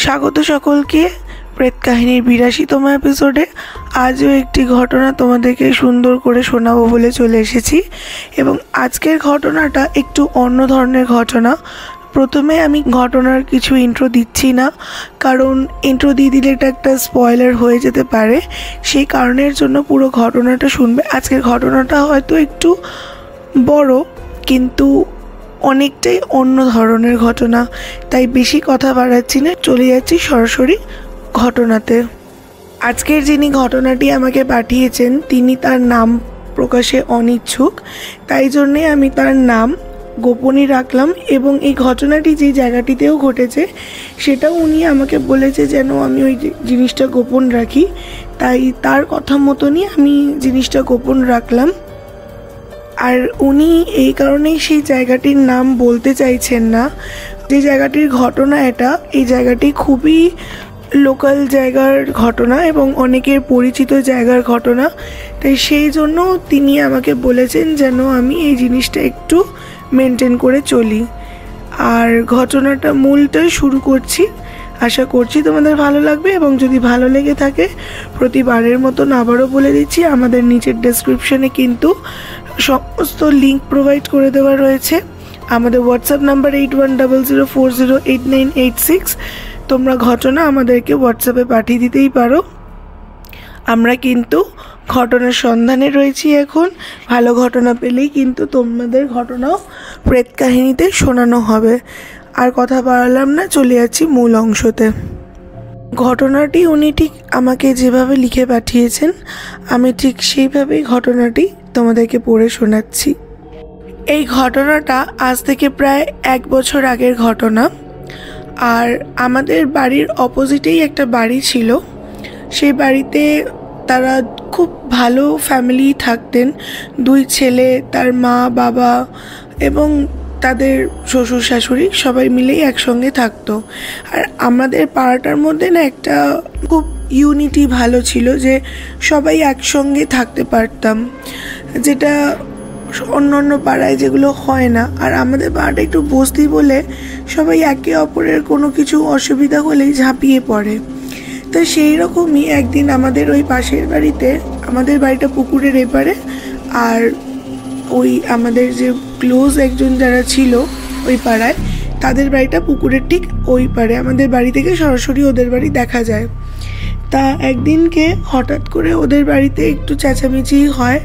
স্বাগত সকলকে প্রেত কাহিনীর ৮২তম এপিসোডে। আজও একটি ঘটনা তোমাদেরকে সুন্দর করে শোনাবো বলে চলে এসেছি, এবং আজকের ঘটনাটা একটু অন্য ধরনের ঘটনা। প্রথমে আমি ঘটনার কিছু ইন্ট্রো দিচ্ছি না, কারণ ইন্ট্রো দিয়ে দিলে এটা একটা স্পয়লার হয়ে যেতে পারে। সেই কারণের জন্য পুরো ঘটনাটা শুনবে। আজকের ঘটনাটা হয়তো একটু বড়, কিন্তু অনেকটাই অন্য ধরনের ঘটনা, তাই বেশি কথা বাড়াচ্ছি না, চলে যাচ্ছি সরাসরি ঘটনাতে। আজকের যিনি ঘটনাটি আমাকে পাঠিয়েছেন তিনি তার নাম প্রকাশে অনিচ্ছুক, তাই জন্যে আমি তার নাম গোপনই রাখলাম। এবং এই ঘটনাটি যে জায়গাটিতেও ঘটেছে সেটাও উনি আমাকে বলেছে যেন আমি ওই জিনিসটা গোপন রাখি, তাই তার কথা মতনই আমি জিনিসটা গোপন রাখলাম। আর উনি এই কারণেই সেই জায়গাটির নাম বলতে চাইছেন না। যে জায়গাটির ঘটনা এটা, এই জায়গাটি খুবই লোকাল জায়গার ঘটনা এবং অনেকের পরিচিত জায়গার ঘটনা, তাই সেই জন্য তিনি আমাকে বলেছেন যেন আমি এই জিনিসটা একটু মেনটেন করে চলি। আর ঘটনাটা মূলটাই শুরু করছি। আশা করছি তোমাদের ভালো লাগবে, এবং যদি ভালো লেগে থাকে প্রতিবারের মতন আবারও বলে দিচ্ছি, আমাদের নিচের ডেসক্রিপশনে কিন্তু সমস্ত লিঙ্ক প্রোভাইড করে দেওয়া রয়েছে। আমাদের হোয়াটসঅ্যাপ নাম্বার 8100408986। তোমরা ঘটনা আমাদেরকে হোয়াটসঅ্যাপে পাঠিয়ে দিতেই পারো। আমরা কিন্তু ঘটনার সন্ধানে রয়েছি এখন। ভালো ঘটনা পেলেই কিন্তু তোমাদের ঘটনাও প্রেত কাহিনীতে শোনানো হবে। আর কথা বাড়ালাম না, চলে যাচ্ছি মূল অংশতে। ঘটনাটি উনি ঠিক আমাকে যেভাবে লিখে পাঠিয়েছেন আমি ঠিক সেইভাবেই ঘটনাটি তোমাদেরকে পড়ে শোনাচ্ছি। এই ঘটনাটা আজ থেকে প্রায় 1 বছর আগের ঘটনা। আর আমাদের বাড়ির অপোজিটেই একটা বাড়ি ছিল। সেই বাড়িতে তারা খুব ভালো ফ্যামিলি থাকতেন, 2 ছেলে, তার মা বাবা এবং তাদের শ্বশুর শাশুড়ি সবাই মিলেই একসঙ্গে থাকতো। আর আমাদের পাড়াটার মধ্যে না একটা খুব ইউনিটি ভালো ছিল, যে সবাই একসঙ্গে থাকতে পারতাম, যেটা অন্য অন্য পাড়ায় যেগুলো হয় না। আর আমাদের পাড়াটা একটু বস্তি বলে সবাই একে অপরের কোনো কিছু অসুবিধা হলেই ঝাঁপিয়ে পড়ে। তো সেই রকমই একদিন আমাদের ওই পাশের বাড়িতে, আমাদের বাড়িটা পুকুরের এপারে, আর ওই আমাদের যে ক্লোজ একজন যারা ছিল ওই পাড়ায়, তাদের বাড়িটা পুকুরের ঠিক ওই পারে। আমাদের বাড়ি থেকে সরাসরি ওদের বাড়ি দেখা যায়। তা একদিনকে হঠাৎ করে ওদের বাড়িতে একটু চেঁচামেচি হয়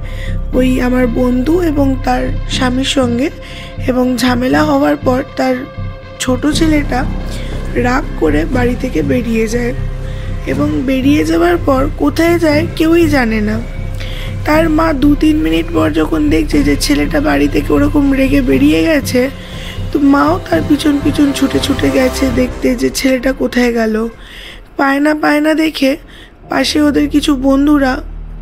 ওই আমার বন্ধু এবং তার স্বামীর সঙ্গে, এবং ঝামেলা হওয়ার পর তার ছোট ছেলেটা রাগ করে বাড়ি থেকে বেরিয়ে যায়, এবং বেরিয়ে যাওয়ার পর কোথায় যায় কেউই জানে না। তার মা 2-3 মিনিট পর যখন দেখছে যে ছেলেটা বাড়ি থেকে ওরকম রেগে বেরিয়ে গেছে, তো মাও তার পিছন পিছন ছুটে ছুটে গেছে দেখতে যে ছেলেটা কোথায় গেল। পায় না দেখে পাশে ওদের কিছু বন্ধুরা,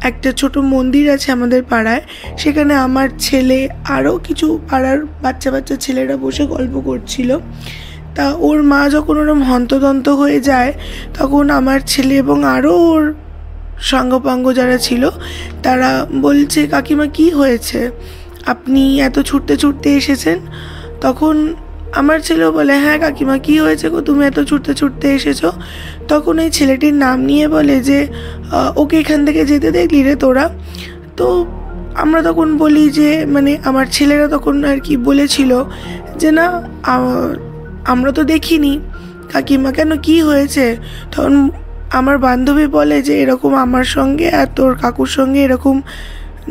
একটা ছোট মন্দির আছে আমাদের পাড়ায়, সেখানে আমার ছেলে আরও কিছু পাড়ার বাচ্চা বাচ্চা ছেলেরা বসে গল্প করছিল। তা ওর মা যখন ওরম হন্তদন্ত হয়ে যায়, তখন আমার ছেলে এবং আরও ওর সাঙ্গপাঙ্গ যারা ছিল তারা বলছে, কাকিমা কি হয়েছে, আপনি এত ছুটতে ছুটতে এসেছেন? তখন আমার ছেলেও বলে, হ্যাঁ কাকিমা কি হয়েছে গো, তুমি এত ছুটতে ছুটতে এসেছো? তখন এই ছেলেটির নাম নিয়ে বলে যে, ওকে এখান থেকে যেতে দেখলি রে তোরা? তো আমরা তখন বলি যে, মানে আমার ছেলেরা তখন আর কি বলেছিল যে, না আমরা তো দেখিনি কাকিমা, কেন কি হয়েছে? তখন আমার বান্ধবী বলে যে, এরকম আমার সঙ্গে আর তোর কাকুর সঙ্গে এরকম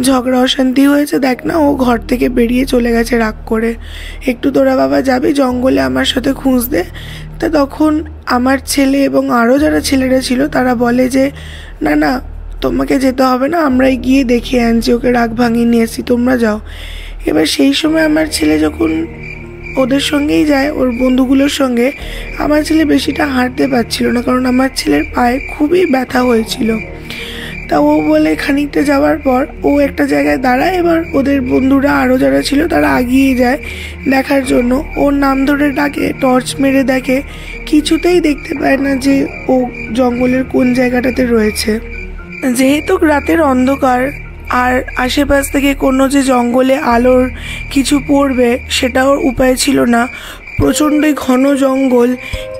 ঝগড়া অশান্তি হয়েছে, দেখ না ও ঘর থেকে বেরিয়ে চলে গেছে রাগ করে, একটু তোরা বাবা যাবি জঙ্গলে আমার সাথে খুঁজতে? তা তখন আমার ছেলে এবং আরও যারা ছেলেরা ছিল তারা বলে যে, না না তোমাকে যেতে হবে না, আমরাই গিয়ে দেখে আনছি, ওকে রাগ ভাঙিয়ে নিয়ে এসেছি, তোমরা যাও। এবার সেই সময় আমার ছেলে যখন ওদের সঙ্গেই যায়, ওর বন্ধুগুলোর সঙ্গে, আমার ছেলে বেশিটা হাঁটতে পারছিল না, কারণ আমার ছেলের পায়ে খুবই ব্যথা হয়েছিল। তা ও বলে খানিকটা যাওয়ার পর ও একটা জায়গায় দাঁড়ায়, এবার ওদের বন্ধুরা আরও যারা ছিল তারা আগিয়ে যায় দেখার জন্য। ওর নাম ধরে ডাকে, টর্চ মেরে দেখে, কিছুতেই দেখতে পায় না যে ও জঙ্গলের কোন জায়গাটাতে রয়েছে। যেহেতু রাতের অন্ধকার আর আশেপাশ থেকে কোনো যে জঙ্গলে আলোর কিছু পড়বে সেটাও উপায় ছিল না, প্রচণ্ডই ঘন জঙ্গল,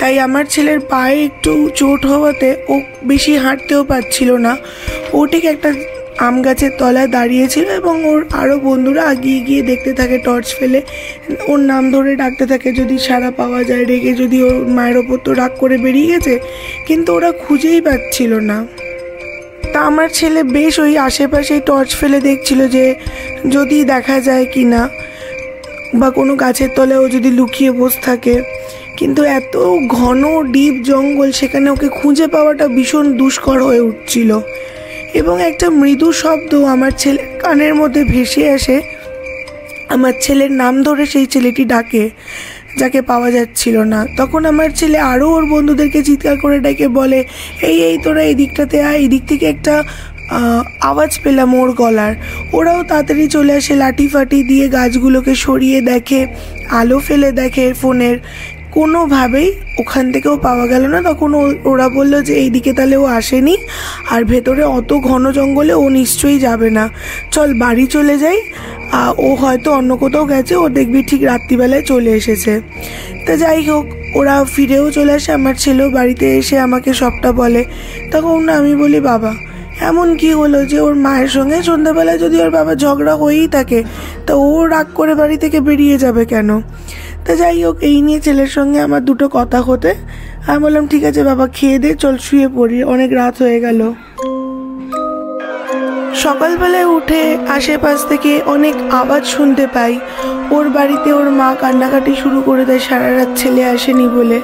তাই আমার ছেলের পায়ে একটু চোট হওয়াতে ও বেশি হাঁটতেও পারছিল না। ও ঠিক একটা আম গাছের তলায় দাঁড়িয়েছিল এবং ওর আরও বন্ধুরা এগিয়ে গিয়ে দেখতে থাকে টর্চ ফেলে, ওর নাম ধরে ডাকতে থাকে যদি সাড়া পাওয়া যায়, রেগে যদি ওর মায়ের ওপর তো রাগ করে বেরিয়ে গেছে, কিন্তু ওরা খুঁজেই পাচ্ছিল না। তা আমার ছেলে বেশ ওই আশেপাশেই টর্চ ফেলে দেখছিল যে যদি দেখা যায় কি না, বা কোনো গাছের তলায় ও যদি লুকিয়ে বসে থাকে। কিন্তু এত ঘন ডিপ জঙ্গল, সেখানে ওকে খুঁজে পাওয়াটা ভীষণ দুষ্কর হয়ে উঠছিল। এবং একটা মৃদু শব্দ আমার ছেলের কানের মধ্যে ভেসে আসে। আমার ছেলের নাম ধরে সেই ছেলেটি ডাকে, যাকে পাওয়া যাচ্ছিল না। তখন আমার ছেলে আরও ওর বন্ধুদেরকে চিৎকার করে ডেকে বলে, এই এই তোরা এই দিকটাতে আয়। এই দিক থেকে একটা আওয়াজ পেলাম ওর গলার। ওরাও তাড়াতাড়ি চলে আসে, লাঠি ফাটি দিয়ে গাছগুলোকে সরিয়ে দেখে, আলো ফেলে দেখে ফোনের, কোনোভাবেই ওখান থেকেও পাওয়া গেল না। তখন ওরা বলল যে এই দিকে তাহলে ও আসেনি, আর ভেতরে অত ঘন জঙ্গলে ও নিশ্চয়ই যাবে না, চল বাড়ি চলে যাই, ও হয়তো অন্য কোথাও গেছে, ও দেখবি ঠিক রাত্রিবেলায় চলে এসেছে। তা যাই হোক, ওরা ফিরেও চলে আসে। আমার ছেলেও বাড়িতে এসে আমাকে সবটা বলে। তখন আমি বলি, বাবা এমন কি হলো যে ওর মায়ের সঙ্গে সন্ধ্যাবেলায় যদি ওর বাবা ঝগড়া হয়েই থাকে, তা ও রাগ করে বাড়ি থেকে বেরিয়ে যাবে কেন? তা যাই হোক, এই নিয়ে ছেলের সঙ্গে আমার দুটো কথা হতে আমি বললাম, ঠিক আছে বাবা, খেয়ে দে, চল শুয়ে পড়ি, অনেক রাত হয়ে গেল। সকালবেলায় উঠে আশেপাশ থেকে অনেক আওয়াজ শুনতে পাই। ওর বাড়িতে ওর মা কান্নাকাটি শুরু করে দেয় সারা রাত ছেলে আসেনি বলে।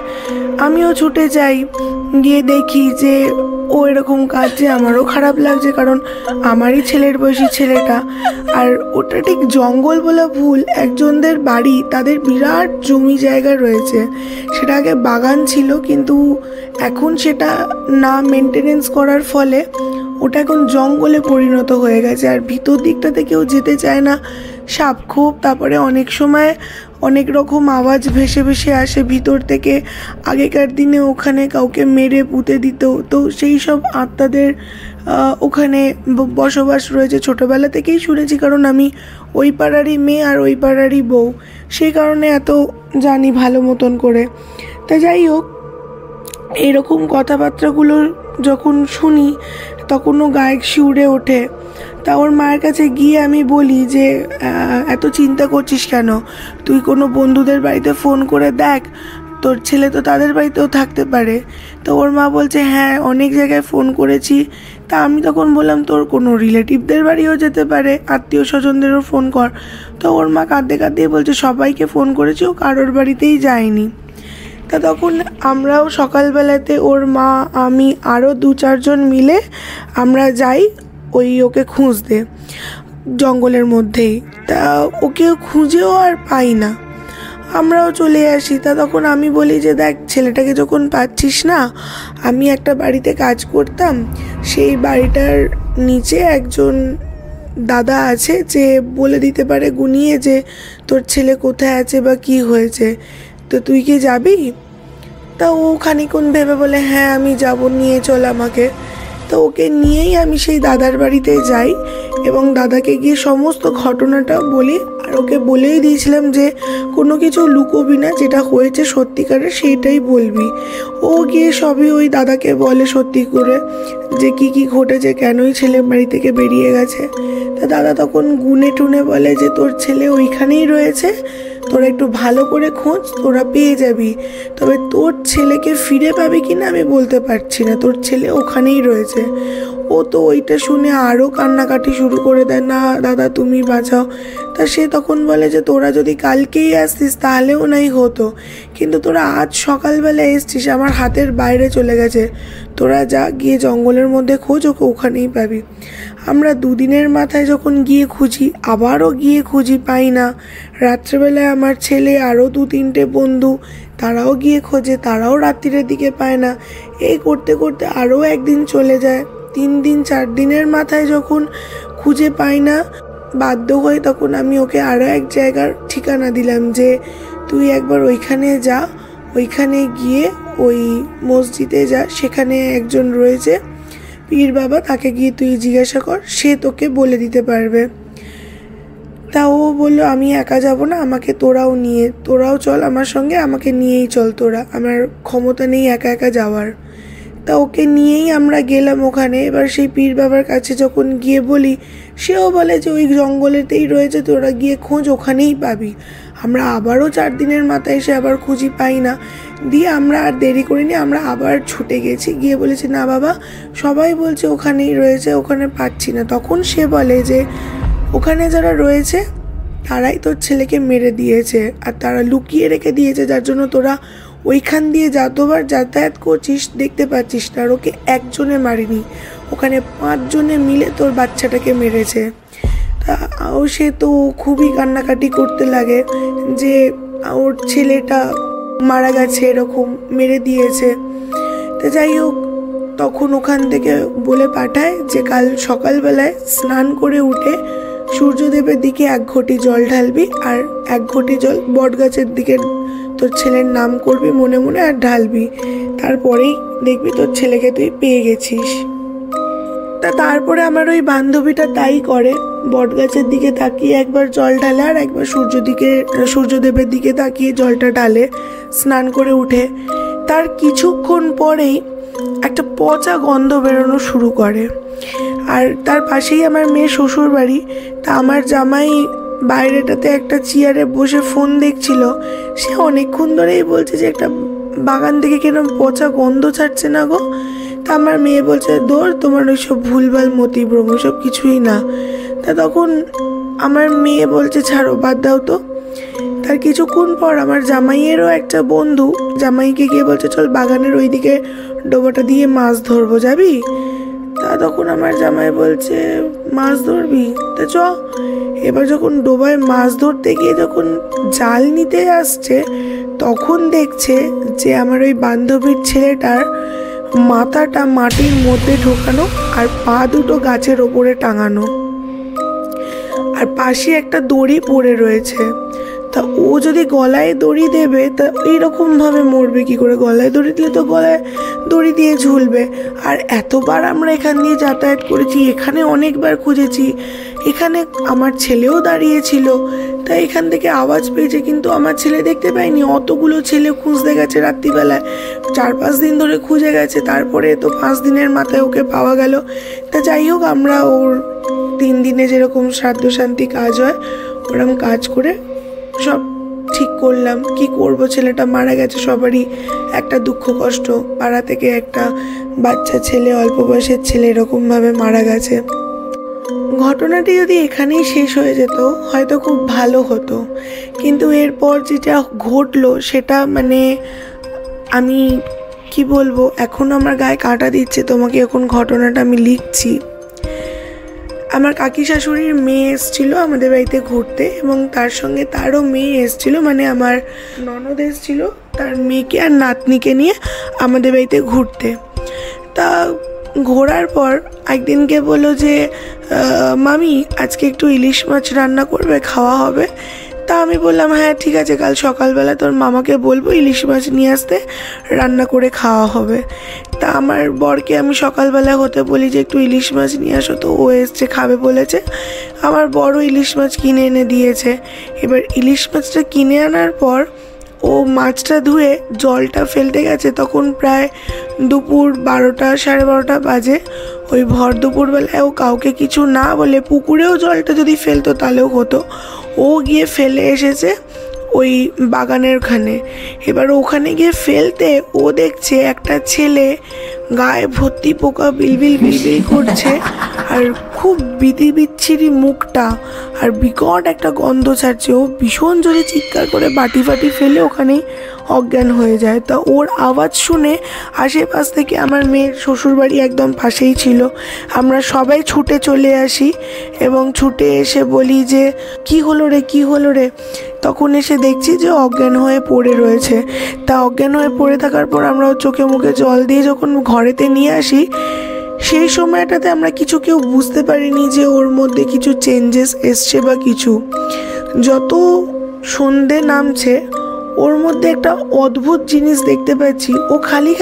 আমিও ছুটে যাই, গিয়ে দেখি যে ও এরকম কাঁদছে। আমারও খারাপ লাগছে, কারণ আমারই ছেলের বয়সী ছেলেটা। আর ওটা ঠিক জঙ্গল বলা ভুল, একজনদের বাড়ি, তাদের বিরাট জমি জায়গা রয়েছে। সেটা আগে বাগান ছিল, কিন্তু এখন সেটা না মেনটেনেন্স করার ফলে ওটা এখন জঙ্গলে পরিণত হয়ে গেছে। আর ভিতর দিকটাতে কেউ যেতে চায় না, সাপ খোপ, তারপরে অনেক সময় অনেক রকম আওয়াজ ভেসে ভেসে আসে ভিতর থেকে। আগেকার দিনে ওখানে কাউকে মেরে পুঁতে দিত, তো সেই সব আত্মাদের ওখানে বসবাস রয়েছে। ছোটোবেলা থেকেই শুনেছি, কারণ আমি ওই পাড়ারই মেয়ে আর ওই পাড়ারই বউ, সেই কারণে এত জানি ভালো মতন করে। তা যাই হোক, এরকম কথাবার্তাগুলো যখন শুনি তখনও গায়ে শিউরে ওঠে। তা ওর মায়ের কাছে গিয়ে আমি বলি যে এত চিন্তা করছিস কেন, তুই কোনো বন্ধুদের বাড়িতে ফোন করে দেখ, তোর ছেলে তো তাদের বাড়িতেও থাকতে পারে। তো ওর মা বলছে, হ্যাঁ অনেক জায়গায় ফোন করেছি। তা আমি তখন বললাম, তোর কোনো রিলেটিভদের বাড়িও যেতে পারে, আত্মীয় স্বজনদেরও ফোন কর। তো ওর মা কাঁদতে কাঁদতে বলছে, সবাইকে ফোন করেছি, ও কারোর বাড়িতেই যায়নি। তা তখন আমরাও সকালবেলাতে ওর মা, আমি আরও 2-4 জন মিলে আমরা যাই ওকে খুঁজতে জঙ্গলের মধ্যেই। তা ওকে খুঁজেও আর পাই না, আমরাও চলে আসি। তা তখন আমি বলি যে দেখ, ছেলেটাকে যখন পাচ্ছিস না, আমি একটা বাড়িতে কাজ করতাম, সেই বাড়িটার নিচে একজন দাদা আছে যে বলে দিতে পারে গুনিয়ে যে তোর ছেলে কোথায় আছে বা কি হয়েছে, তো তুই কি যাবি? তা ও খানিকক্ষণ ভেবে বলে, হ্যাঁ আমি যাব, নিয়ে চল আমাকে। তো ওকে নিয়েই আমি সেই দাদার বাড়িতে যাই এবং দাদাকে গিয়ে সমস্ত ঘটনাটা বলি। আর ওকে বলেই দিয়েছিলাম যে কোনো কিছু লুকোবি না, যেটা হয়েছে সত্যিকারের সেইটাই বলবি। ও গিয়ে সবই ওই দাদাকে বলে সত্যি করে যে কি কি ঘটেছে, কেনই ছেলে বাড়ি থেকে বেরিয়ে গেছে। তা দাদা তখন গুনে টুনে বলে যে তোর ছেলে ওইখানেই রয়েছে, তোরা একটু ভালো করে খোঁজ, তোরা পেয়ে যাবি। তবে তোর ছেলেকে ফিরে পাবি কিনা আমি বলতে পারছি না, তোর ছেলে ওখানেই রয়েছে। ও তো ওইটা শুনে আরও কান্নাকাটি শুরু করে দেয়, না দাদা তুমি বাঁচাও। তা সে তখন বলে যে তোরা যদি কালকেই আসতিস তাহলেও নাই হতো, কিন্তু তোরা আজ সকালবেলা এসছিস, আমার হাতের বাইরে চলে গেছে। তোরা যা, গিয়ে জঙ্গলের মধ্যে খোঁজ, ওকে ওখানেই পাবি। আমরা 2 দিনের মাথায় যখন গিয়ে খুঁজি, আবারও গিয়ে খুঁজি, পাই না। রাত্রেবেলায় আমার ছেলে আরও 2-3টে বন্ধু, তারাও গিয়ে খোঁজে, তারাও রাত্রির দিকে পায় না। এই করতে করতে আরও একদিন চলে যায়। 3 দিন 4 দিনের মাথায় যখন খুঁজে পাই না, বাধ্য হয়ে তখন আমি ওকে আরও এক জায়গার ঠিকানা দিলাম যে তুই একবার ওইখানে যা, ওইখানে গিয়ে ওই মসজিদে যা, সেখানে একজন রয়েছে পীর বাবা, তাকে গিয়ে তুই জিজ্ঞাসা কর, সে তোকে বলে দিতে পারবে। তা ও বললো আমি একা যাব না, আমাকে তোরাও চল আমার সঙ্গে, আমাকে নিয়েই চল তোরা, আমার ক্ষমতা নেই একা একা যাওয়ার। তা ওকে নিয়েই আমরা গেলাম ওখানে। এবার সেই পীর বাবার কাছে যখন গিয়ে বলি, সেও বলে যে ওই জঙ্গলেতেই রয়েছে, তোরা গিয়ে খোঁজ, ওখানেই পাবি। আমরা আবারও 4 দিনের মাথায় এসে আবার খুঁজি পাই না। দিয়ে আমরা আর দেরি করিনি, আমরা আবার ছুটে গেছি, গিয়ে বলেছি না বাবা, সবাই বলছে ওখানেই রয়েছে, ওখানে পাচ্ছি না। তখন সে বলে যে ওখানে যারা রয়েছে তারাই তোর ছেলেকে মেরে দিয়েছে, আর তারা লুকিয়ে রেখে দিয়েছে, যার জন্য তোরা ওইখান দিয়ে যতবার যাতায়াত করছিস দেখতে পাচ্ছিস না। আর ওকে একজনে মারিনি, ওখানে 5 জনে মিলে তোর বাচ্চাটাকে মেরেছে। তা সে তো খুবই কান্নাকাটি করতে লাগে যে ওর ছেলেটা মারা গেছে, এরকম মেরে দিয়েছে। তা যাই হোক, তখন ওখান থেকে বলে পাঠায় যে কাল সকালবেলায় স্নান করে উঠে সূর্যদেবের দিকে 1 ঘটি জল ঢালবি, আর 1 ঘটি জল বট গাছের দিকে তোর ছেলের নাম করবি মনে মনে আর ঢালবি, তারপরেই দেখবি তোর ছেলেকে তুই পেয়ে গেছিস। তারপরে আমার ওই বান্ধবীটা তাই করে, বট গাছের দিকে তাকিয়ে একবার জল ঢালে আর একবার সূর্যদেবের দিকে তাকিয়ে জলটা ঢালে স্নান করে উঠে। তার কিছুক্ষণ পরেই একটা পচা গন্ধ বেরোনো শুরু করে। আর তার পাশেই আমার মেয়ে শ্বশুর বাড়ি। তা আমার জামাই বাইরেটাতে একটা চেয়ারে বসে ফোন দেখছিল। সে অনেকক্ষণ ধরেই বলছে যে একটা বাগান থেকে কিরকম পচা গন্ধ ছাড়ছে না গো। তা আমার মেয়ে বলছে ধর তোমার ওইসব ভুলভাল মতিভ্রম, ওইসব কিছুই না। তা তখন আমার মেয়ে বলছে ছাড়ো, বাদ দাও তো। তার কিছুক্ষণ পর আমার জামাইয়েরও একটা বন্ধু জামাইকে গিয়ে বলছে চল বাগানের ওইদিকে ডোবাটা দিয়ে মাছ ধরবো, যাবি? তা তখন আমার জামাই বলছে মাছ ধরবি? তা চ। এবার যখন ডোবায় মাছ ধরতে গিয়ে যখন জাল নিতে আসছে, তখন দেখছে যে আমার ওই বান্ধবীর ছেলেটার মাথাটা মাটির মধ্যে ঢোকানো আর পা দুটো গাছের ওপরে টাঙানো, আর পাশে একটা দড়ি পড়ে রয়েছে। তা ও যদি গলায় দড়ি দেবে তা এইরকম ভাবে মরবে কি করে? গলায় দড়ি দিলে তো গলায় দড়ি দিয়ে ঝুলবে। আর এতবার আমরা এখান দিয়ে যাতায়াত করেছি, এখানে অনেকবার খুঁজেছি, এখানে আমার ছেলেও দাঁড়িয়েছিল, তাই এখান থেকে আওয়াজ পেয়েছে, কিন্তু আমার ছেলে দেখতে পাইনি। অতগুলো ছেলে খুঁজতে গেছে রাত্রিবেলায়, 4-5 দিন ধরে খুঁজে গেছে, তারপরে তো 5 দিনের মাথায় ওকে পাওয়া গেল। তা যাই হোক, আমরা ওর 3 দিনে যেরকম শ্রাদ্ধ শান্তি কাজ হয় ওরকম কাজ করে সব ঠিক করলাম। কি করব, ছেলেটা মারা গেছে, সবারই একটা দুঃখ কষ্ট। পাড়া থেকে একটা বাচ্চা ছেলে, অল্প বয়সের ছেলে এরকমভাবে মারা গেছে। ঘটনাটি যদি এখানেই শেষ হয়ে যেত হয়তো খুব ভালো হতো, কিন্তু এরপর যেটা ঘটলো সেটা মানে আমি কি বলবো, এখনও আমার গায়ে কাঁটা দিচ্ছে। তোমাকে এখন ঘটনাটা আমি লিখছি। আমার কাকি শাশুড়ির মেয়ে এসেছিল আমাদের বাড়িতে ঘুরতে, এবং তার সঙ্গে তারও মেয়ে এসেছিল, মানে আমার ননদ এসেছিল তার মেয়েকে আর নাতনিকে নিয়ে আমাদের বাড়িতে ঘুরতে। তা ঘোরার পর একদিনকে বললো যে মামি আজকে একটু ইলিশ মাছ রান্না করবে, খাওয়া হবে। তা আমি বললাম হ্যাঁ ঠিক আছে, কাল সকালবেলা তোর মামাকে বলবো ইলিশ মাছ নিয়ে আসতে, রান্না করে খাওয়া হবে। তা আমার বরকে আমি সকালবেলা হতে বলি যে একটু ইলিশ মাছ নিয়ে আসো, তো ও এসছে খাবে বলেছে। আমার বড় ইলিশ মাছ কিনে এনে দিয়েছে। এবার ইলিশ মাছটা কিনে আনার পর ও মাছটা ধুয়ে জলটা ফেলতে গেছে, তখন প্রায় দুপুর 12টা 12:30 বাজে। ওই ভর দুপুরবেলায় ও কাউকে কিছু না বলে পুকুরেও জলটা যদি ফেলতো তাহলেও হতো, ও গিয়ে ফেলে এসেছে ওই বাগানের ওখানে। এবার ওখানে গিয়ে ফেলতে ও দেখছে একটা ছেলে গায়ে ভর্তি পোকা বিলবিল বিলবিল করছে, আর খুব বিচ্ছিরি মুখটা, আর বিকট একটা গন্ধ ছাড়ছে। ও ভীষণ জোরে চিৎকার করে বাটি ফাটি ফেলে ওখানেই অজ্ঞান হয়ে যায়। তা ওর আওয়াজ শুনে আশেপাশ থেকে, আমার মেয়ের শ্বশুরবাড়ি একদম পাশেই ছিল, আমরা সবাই ছুটে চলে আসি এবং ছুটে এসে বলি যে কি হলো রে, কি হলো রে? তখন এসে দেখছি যে অজ্ঞান হয়ে পড়ে রয়েছে। তা অজ্ঞান হয়ে পড়ে থাকার পর আমরা চোখে মুখে জল দিয়ে যখন ঘরেতে নিয়ে আসি, সেই সময়টাতে আমরা কেউ বুঝতে পারিনি যে ওর মধ্যে কিছু চেঞ্জেস এসছে বা কিছু। যত সন্ধে নামছে ওর মধ্যে একটা অদ্ভুত জিনিস দেখতে পাচ্ছি। ও খালি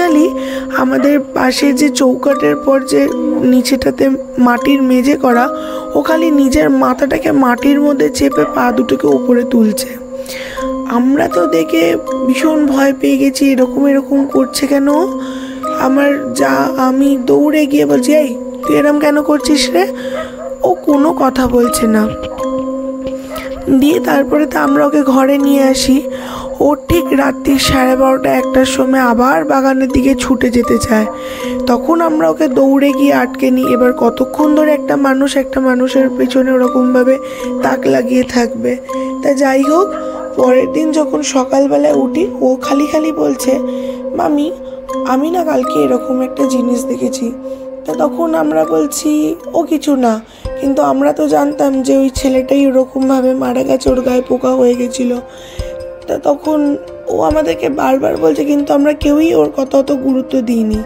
আমাদের পাশে যে চৌকাটের পর যে নিচেটাতে মাটির মেঝে করা, ও খালি নিজের মাথাটাকে মাটির মধ্যে চেপে পা দুটোকে উপরে তুলছে। আমরা তো দেখে ভীষণ ভয় পেয়ে গেছি, এরকম এরকম করছে কেন। আমি দৌড়ে গিয়ে বলছি, এই তুই এরম কেন করছিস রে? ও কোনো কথা বলছে না। দিয়ে তারপরে তো আমরা ওকে ঘরে নিয়ে আসি। ও ঠিক রাত্রি 12:30 1টার সময় আবার বাগানের দিকে ছুটে যেতে চায়। তখন আমরা ওকে দৌড়ে গিয়ে আটকে নিই। এবার কতক্ষণ ধরে একটা মানুষের পেছনে ওরকমভাবে তাক লাগিয়ে থাকবে। তা যাই হোক, পরের দিন যখন সকালবেলায় উঠি, ও খালি খালি বলছে, মামি আমি না কালকে এরকম একটা জিনিস দেখেছি। তা তখন আমরা বলছি ও কিছু না, কিন্তু আমরা তো জানতাম যে ওই ছেলেটাই ওরকমভাবে মারা গেছে, ওর গায়ে পোকা হয়ে গেছিলো। তা তখন ও আমাদেরকে বারবার বলছে, কিন্তু আমরা কেউই ওর কথা অত গুরুত্ব দিইনি।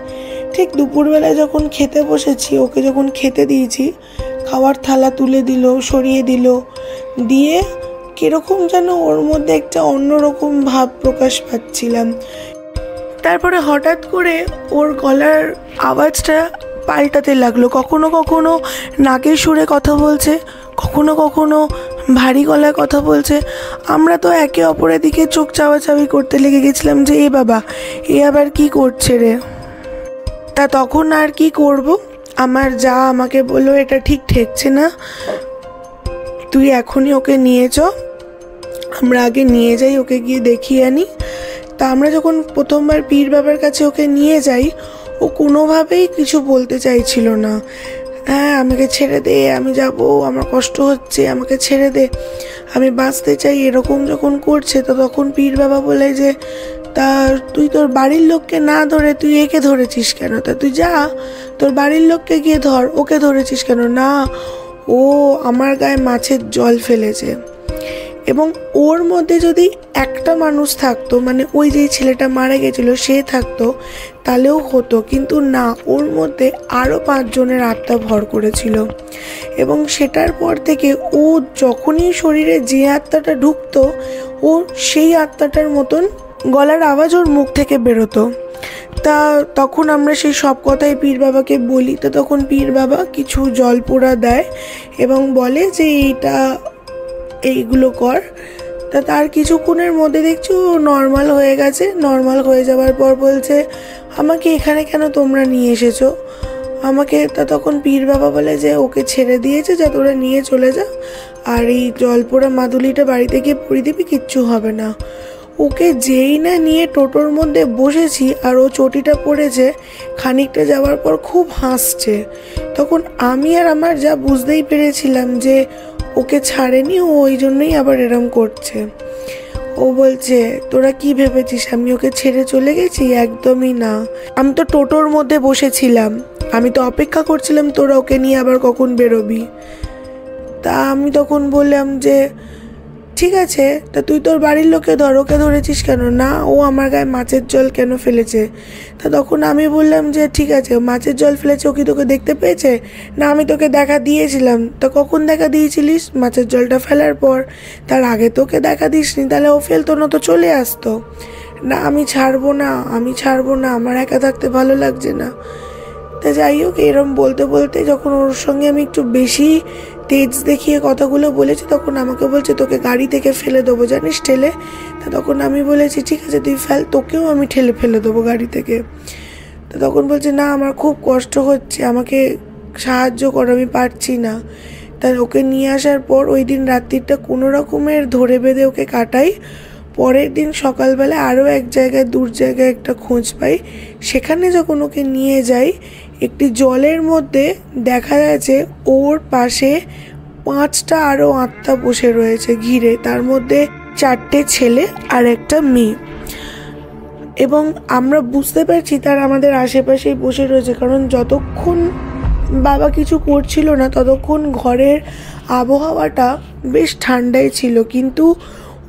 ঠিক দুপুরবেলায় যখন খেতে বসেছি, ওকে যখন খেতে দিয়েছি, খাওয়ার থালা তুলে দিল, সরিয়ে দিল, দিয়ে কীরকম যেন ওর মধ্যে একটা অন্যরকম ভাব প্রকাশ পাচ্ছিলাম। তারপরে হঠাৎ করে ওর গলার আওয়াজটা পাল্টাতে লাগলো। কখনো কখনো নাকের সুরে কথা বলছে, কখনো কখনো ভারী গলায় কথা বলছে। আমরা তো একে অপরের দিকে চোখ চাওয়াচাওয়ি করতে লেগে গেছিলাম যে এ বাবা, এ আবার কি করছে রে। তা তখন আর কি করব, আমার যা আমাকে বললো, এটা ঠিক ঠেকছে না, তুই এখনই ওকে নিয়ে চ, আমরা আগে নিয়ে যাই, ওকে গিয়ে দেখিয়ে আনি। তা আমরা যখন প্রথমবার পীর বাবার কাছে ওকে নিয়ে যাই, ও কোনোভাবেই কিছু বলতে চাইছিল না। হ্যাঁ, আমাকে ছেড়ে দে, আমি যাব, আমার কষ্ট হচ্ছে, আমাকে ছেড়ে দে, আমি বাঁচতে চাই, এরকম যখন করছে। তো তখন পীর বাবা বলে যে, তা তুই তোর বাড়ির লোককে না ধরে তুই একে ধরেছিস কেন? তা তুই যা, তোর বাড়ির লোককে গিয়ে ধর, ওকে ধরেছিস কেন? না, ও আমার গায়ে মাছের জল ফেলেছে। এবং ওর মধ্যে যদি একটা মানুষ থাকতো, মানে ওই যে ছেলেটা মারা গেছিলো সে থাকতো, তাহলেও হতো, কিন্তু না, ওর মধ্যে আরও 5 জনের আত্মা ভর করেছিল। এবং সেটার পর থেকে ও যখনই শরীরে যে আত্মাটা ঢুকতো, ও সেই আত্মাটার মতন গলার আওয়াজ ওর মুখ থেকে বেরোতো। তা তখন আমরা সেই সব কথাই পীর বাবাকে বলি। তো তখন পীর বাবা কিছু জল পোড়া দেয় এবং বলে যে এইগুলো কর। তা তার কিছুক্ষণের মধ্যে দেখছি ও নর্মাল হয়ে গেছে। নর্মাল হয়ে যাওয়ার পর বলছে, আমাকে এখানে কেন তোমরা নিয়ে এসেছো আমাকে? তা তখন পীর বাবা বলে যে ওকে ছেড়ে দিয়েছে, যা তোরা নিয়ে চলে যা, আর এই জলপোড়া মাদুলিটা বাড়িতে গিয়ে পরিয়ে দিবি, কিচ্ছু হবে না। ওকে যেই না নিয়ে টোটোর মধ্যে বসেছি আর ও চটিটা পড়েছে, খানিকটা যাওয়ার পর খুব হাসছে। তখন আমি আর আমার যা বুঝতেই পেরেছিলাম যে ওকে ছাড়েনি, ও ওই জন্যই আবার এরম করছে। ও বলছে, তোরা কি ভেবেছিস আমি ওকে ছেড়ে চলে গেছি? একদমই না, আমি তো টোটোর মধ্যে বসেছিলাম, আমি তো অপেক্ষা করছিলাম তোরা ওকে নিয়ে আবার কখন বেরোবি। তা আমি তখন বললাম যে ঠিক আছে, তা তুই তোর বাড়ির লোকে ধর, ওকে ধরেছিস কেন? না, ও আমার গায়ে মাছের জল কেন ফেলেছে? তা তখন আমি বললাম যে ঠিক আছে, মাছের জল ফেলেছে, ও কি তোকে দেখতে পেয়েছে? না, আমি তোকে দেখা দিয়েছিলাম। তা কখন দেখা দিয়েছিলিস? মাছের জলটা ফেলার পর, তার আগে তোকে দেখা দিসনি, তাহলে ও ফেলতো না তো চলে আসতো। না, আমি ছাড়বো না, আমি ছাড়বো না, আমার একা থাকতে ভালো লাগছে না। তা যাই হোক, এরম বলতে বলতে যখন ওর সঙ্গে আমি একটু বেশি তেজ দেখিয়ে কথাগুলো বলেছি, তখন আমাকে বলছে তোকে গাড়ি থেকে ফেলে দেবো, জানিস, ঠেলে। তা তখন আমি বলেছি ঠিক আছে তুই ফেল, তোকেও আমি ঠেলে ফেলে দেবো গাড়ি থেকে। তা তখন বলছে না, আমার খুব কষ্ট হচ্ছে, আমাকে সাহায্য করো, আমি পারছি না। তা ওকে নিয়ে আসার পর ওই দিন রাত্রিটা কোনো রকমের ধরে বেঁধে ওকে কাটাই। পরের দিন সকালবেলা আরও এক জায়গায়, দূর জায়গায় একটা খোঁজ পাই। সেখানে যখন ওকে নিয়ে যাই, একটি জলের মধ্যে দেখা যাচ্ছে ওর পাশে 5টা আরও আত্মা বসে রয়েছে ঘিরে, তার মধ্যে 4টে ছেলে আর একটা মেয়ে। এবং আমরা বুঝতে পারছি তারা আমাদের আশেপাশেই বসে রয়েছে, কারণ যতক্ষণ বাবা কিছু করছিল না ততক্ষণ ঘরের আবহাওয়াটা বেশ ঠান্ডাই ছিল, কিন্তু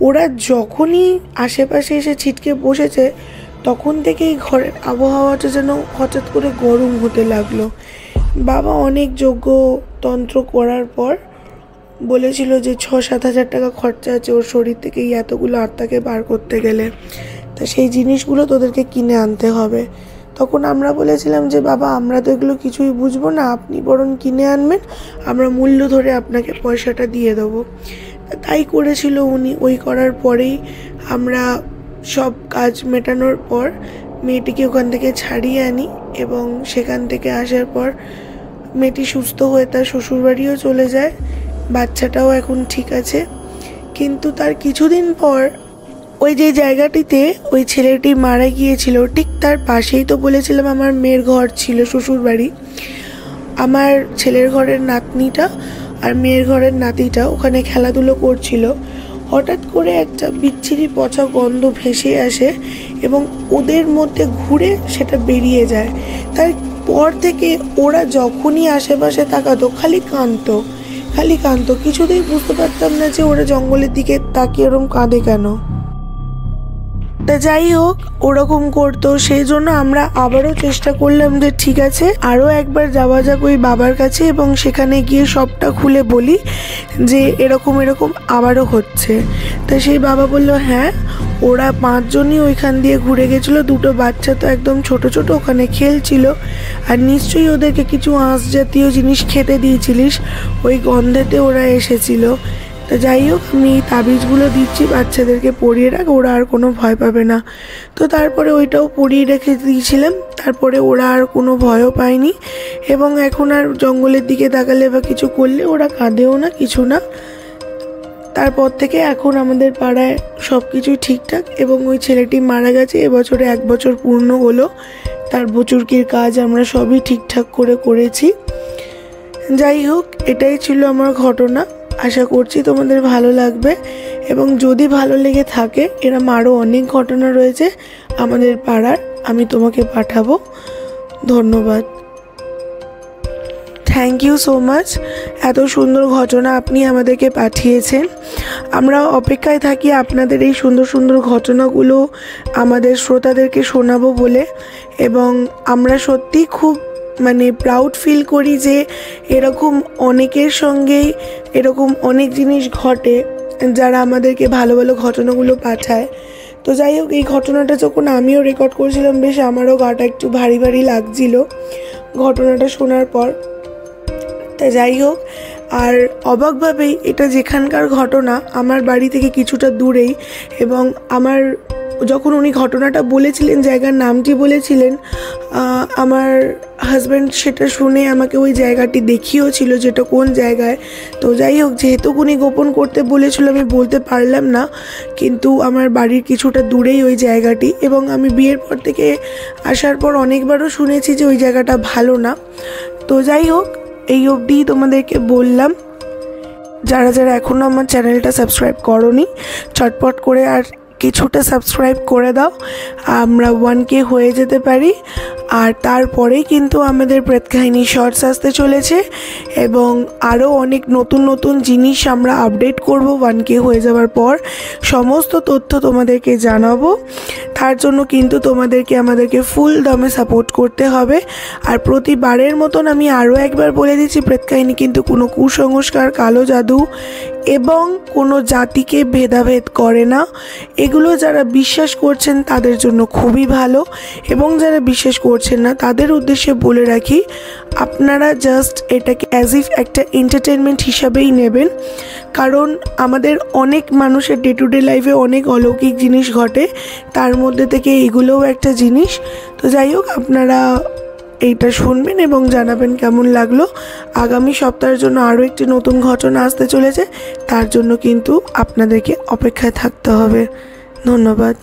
ওরা যখনই আশেপাশে এসে ছিটকে বসেছে তখন থেকেই ঘরের আবহাওয়াটা যেন হঠাৎ করে গরম হতে লাগলো। বাবা অনেক যজ্ঞ তন্ত্র করার পর বলেছিল যে 6-7 হাজার টাকা খরচা আছে ওর শরীর থেকে এই এতগুলো আত্মাকে বার করতে গেলে, তা সেই জিনিসগুলো তোদেরকে কিনে আনতে হবে। তখন আমরা বলেছিলাম যে বাবা আমরা তো এগুলো কিছুই বুঝবো না, আপনি বরং কিনে আনবেন, আমরা মূল্য ধরে আপনাকে পয়সাটা দিয়ে দেবো। তাই করেছিল উনি। ওই করার পরেই আমরা সব কাজ মেটানোর পর মেয়েটিকে ওখান থেকে ছাড়িয়ে আনি, এবং সেখান থেকে আসার পর মেয়েটি সুস্থ হয়ে তার শ্বশুরবাড়িও চলে যায়। বাচ্চাটাও এখন ঠিক আছে। কিন্তু তার কিছুদিন পর ওই যে জায়গাটিতে ওই ছেলেটি মারা গিয়েছিল ঠিক তার পাশেই তো বলেছিলাম আমার মেয়ের ঘর ছিল, শ্বশুরবাড়ি। আমার ছেলের ঘরের নাতনিটা আর মেয়ের ঘরের নাতিটা ওখানে খেলাধুলো করছিল। হঠাৎ করে একটা বিচ্ছিরি পচা গন্ধ ভেসে আসে এবং ওদের মধ্যে ঘুরে সেটা বেরিয়ে যায়। তারপর থেকে ওরা যখনই আশেপাশে তাকাতো খালি কাঁদতো। কিছুতেই বুঝতে পারতাম না যে ওরা জঙ্গলের দিকে তাকিয়ে ওরকম কাঁদে কেন। তা যাই হোক, ওরকম করতো। সেই জন্য আমরা আবারও চেষ্টা করলাম যে ঠিক আছে আরও একবার যাওয়া যাক ওই বাবার কাছে, এবং সেখানে গিয়ে সবটা খুলে বলি যে এরকম আবারও হচ্ছে। তা সেই বাবা বলল হ্যাঁ, ওরা 5 জনই ওইখান দিয়ে ঘুরে গেছিলো। 2টো বাচ্চা তো একদম ছোট ওখানে খেলছিল, আর নিশ্চয়ই ওদেরকে কিছু আঁশ জাতীয় জিনিস খেতে দিয়েছিলিস, ওই গন্ধেতে ওরা এসেছিল। তো যাই হোক, আমি তাবিজগুলো দিচ্ছি, বাচ্চাদেরকে পরিয়ে রাখ, ওরা আর কোনো ভয় পাবে না। তো তারপরে ওইটাও পরিয়ে রেখে দিয়েছিলাম। তারপরে ওরা আর কোনো ভয়ও পায়নি, এবং এখন আর জঙ্গলের দিকে তাকালে বা কিছু করলে ওরা কাঁদেও না, কিছু না। তারপর থেকে এখন আমাদের পাড়ায় সব কিছুই ঠিকঠাক, এবং ওই ছেলেটি মারা গেছে এবছরে 1 বছর পূর্ণ হলো। তার বচুরকির কাজ আমরা সবই ঠিকঠাক করেছি। যাই হোক, এটাই ছিল আমার ঘটনা। আশা করছি তোমাদের ভালো লাগবে, এবং যদি ভালো লেগে থাকে এরম আরও অনেক ঘটনা রয়েছে আমাদের পাড়ার, আমি তোমাকে পাঠাবো। ধন্যবাদ, থ্যাংক ইউ সো মাচ। এত সুন্দর ঘটনা আপনি আমাদেরকে পাঠিয়েছেন। আমরা অপেক্ষায় থাকি আপনাদের এই সুন্দর ঘটনাগুলো আমাদের শ্রোতাদেরকে শোনাবো বলে, এবং আমরা সত্যি খুব প্রাউড ফিল করি যে এরকম অনেকের সঙ্গেই এরকম অনেক জিনিস ঘটে যারা আমাদেরকে ভালো ঘটনাগুলো পাঠায়। তো যাই হোক, এই ঘটনাটা যখন আমিও রেকর্ড করছিলাম, বেশ আমারও গাটা একটু ভারী লাগছিল ঘটনাটা শোনার পর। তা যাই হোক, আর অবাকভাবেই এটা যেখানকার ঘটনা আমার বাড়ি থেকে কিছুটা দূরেই, এবং আমার যখন উনি ঘটনাটা বলেছিলেন, জায়গার নামটি বলেছিলেন, আমার হাজব্যান্ড সেটা শুনে আমাকে ওই জায়গাটি দেখিয়েও ছিল যেটা কোন জায়গায়। তো যাই হোক, যেহেতু উনি গোপন করতে বলেছিল আমি বলতে পারলাম না, কিন্তু আমার বাড়ির কিছুটা দূরেই ওই জায়গাটি, এবং আমি বিয়ের পর থেকে আসার পর অনেকবারও শুনেছি যে ওই জায়গাটা ভালো না। তো যাই হোক, এই অবধি তোমাদেরকে বললাম। যারা এখনও আমার চ্যানেলটা সাবস্ক্রাইব করোনি, চটপট করে আর কিছুটা সাবস্ক্রাইব করে দাও, আমরা 1K হয়ে যেতে পারি। আর তারপরেই কিন্তু আমাদের প্রেতকাহিনী শর্টস আসতে চলেছে, এবং আরও অনেক নতুন জিনিস আমরা আপডেট করব 1K হয়ে যাওয়ার পর। সমস্ত তথ্য তোমাদেরকে জানাবো। তার জন্য কিন্তু তোমাদেরকে আমাদেরকে ফুল দমে সাপোর্ট করতে হবে। আর প্রতিবারের মতন আমি আরও একবার বলে দিচ্ছি, প্রেতকাহিনী কিন্তু কোনো কুসংস্কার, কালো জাদু এবং কোনো জাতিকে ভেদাভেদ করে না। এগুলো যারা বিশ্বাস করছেন তাদের জন্য খুবই ভালো, এবং যারা বিশ্বাস করছেন না তাদের উদ্দেশ্যে বলে রাখি, আপনারা জাস্ট এটাকে অ্যাজ ইফ একটা এন্টারটেনমেন্ট হিসাবেই নেবেন। কারণ আমাদের অনেক মানুষের ডে টু ডে লাইফে অনেক অলৌকিক জিনিস ঘটে, তার মধ্যে থেকে এগুলোও একটা জিনিস। তো যাই হোক, আপনারা এইটা শুনবেন এবং জানাবেন কেমন লাগলো। আগামী সপ্তাহের জন্য আরও একটি নতুন ঘটনা আসতে চলেছে, তার জন্য কিন্তু আপনাদেরকে অপেক্ষায় থাকতে হবে। ধন্যবাদ।